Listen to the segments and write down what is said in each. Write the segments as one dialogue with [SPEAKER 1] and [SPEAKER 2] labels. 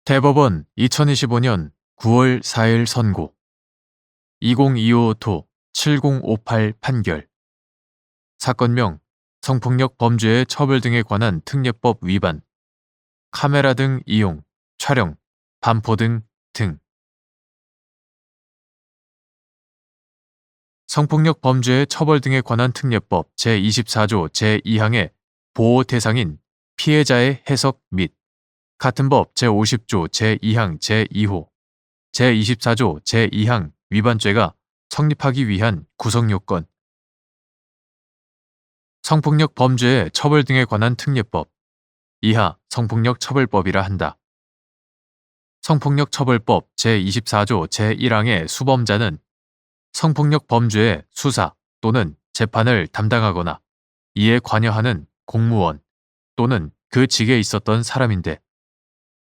[SPEAKER 1] 대법원 2025년 9월 4일 선고 2025-7058 판결 사건명 성폭력 범죄의 처벌 등에 관한 특례법 위반 카메라 등 이용, 촬영, 반포 등 성폭력 범죄의 처벌 등에 관한 특례법 제24조 제2항의 보호 대상인 피해자의 해석 및 같은 법 제50조 제2항 제2호, 제24조 제2항 위반죄가 성립하기 위한 구성요건 성폭력 범죄의 처벌 등에 관한 특례법 이하 성폭력 처벌법이라 한다. 성폭력 처벌법 제24조 제1항의 수범자는 성폭력 범죄의 수사 또는 재판을 담당하거나 이에 관여하는 공무원 또는 그 직에 있었던 사람인데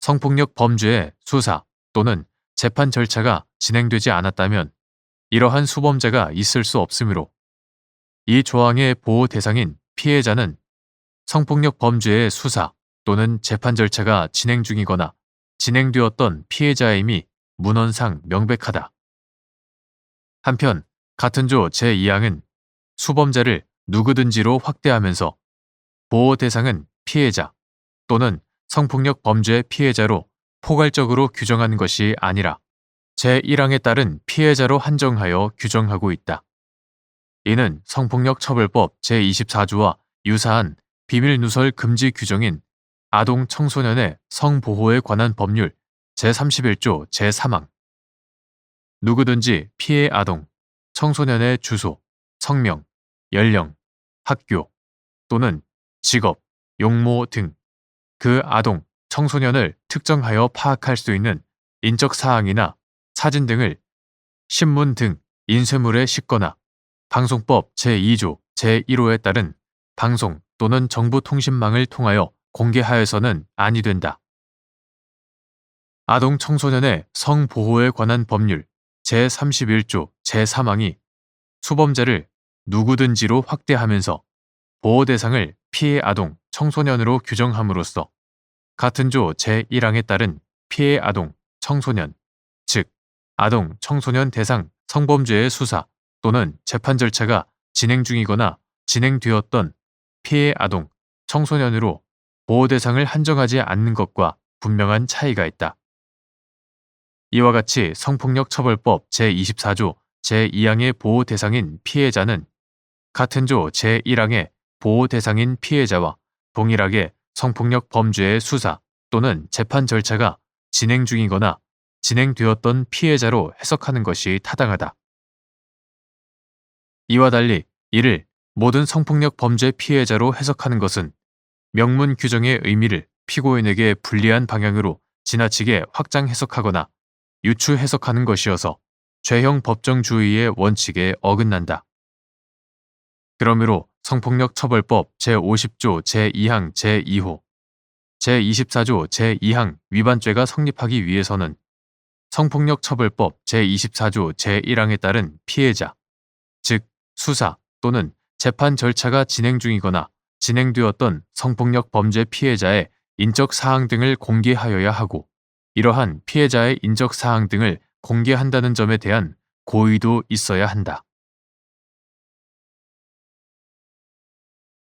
[SPEAKER 1] 성폭력 범죄의 수사 또는 재판 절차가 진행되지 않았다면 이러한 수범자가 있을 수 없으므로 이 조항의 보호 대상인 피해자는 성폭력 범죄의 수사 또는 재판 절차가 진행 중이거나 진행되었던 피해자임이 문헌상 명백하다. 한편 같은 조 제2항은 수범자를 누구든지로 확대하면서 보호 대상은 피해자 또는 성폭력 범죄 피해자로 포괄적으로 규정하는 것이 아니라 제1항에 따른 피해자로 한정하여 규정하고 있다. 이는 성폭력 처벌법 제24조와 유사한 비밀누설 금지 규정인 아동 청소년의 성보호에 관한 법률 제31조 제3항 누구든지 피해 아동, 청소년의 주소, 성명, 연령, 학교 또는 직업, 용모 등 그 아동, 청소년을 특정하여 파악할 수 있는 인적 사항이나 사진 등을 신문 등 인쇄물에 싣거나 방송법 제2조 제1호에 따른 방송 또는 정보통신망을 통하여 공개하여서는 아니 된다. 아동 청소년의 성보호에 관한 법률 제31조 제3항이 수범자를 누구든지로 확대하면서 보호 대상을 피해 아동, 청소년으로 규정함으로써 같은 조 제1항에 따른 피해 아동, 청소년, 즉 아동, 청소년 대상 성범죄의 수사 또는 재판 절차가 진행 중이거나 진행되었던 피해 아동, 청소년으로 보호 대상을 한정하지 않는 것과 분명한 차이가 있다. 이와 같이 성폭력 처벌법 제24조 제2항의 보호 대상인 피해자는 같은 조 제1항의 보호 대상인 피해자와 동일하게 성폭력 범죄의 수사 또는 재판 절차가 진행 중이거나 진행되었던 피해자로 해석하는 것이 타당하다. 이와 달리 이를 모든 성폭력 범죄 피해자로 해석하는 것은 명문 규정의 의미를 피고인에게 불리한 방향으로 지나치게 확장 해석하거나 유추 해석하는 것이어서 죄형 법정주의의 원칙에 어긋난다. 그러므로 성폭력 처벌법 제50조 제2항 제2호, 제24조 제2항 위반죄가 성립하기 위해서는 성폭력 처벌법 제24조 제1항에 따른 피해자, 즉 수사 또는 재판 절차가 진행 중이거나 진행되었던 성폭력 범죄 피해자의 인적 사항 등을 공개하여야 하고 이러한 피해자의 인적 사항 등을 공개한다는 점에 대한 고의도 있어야 한다.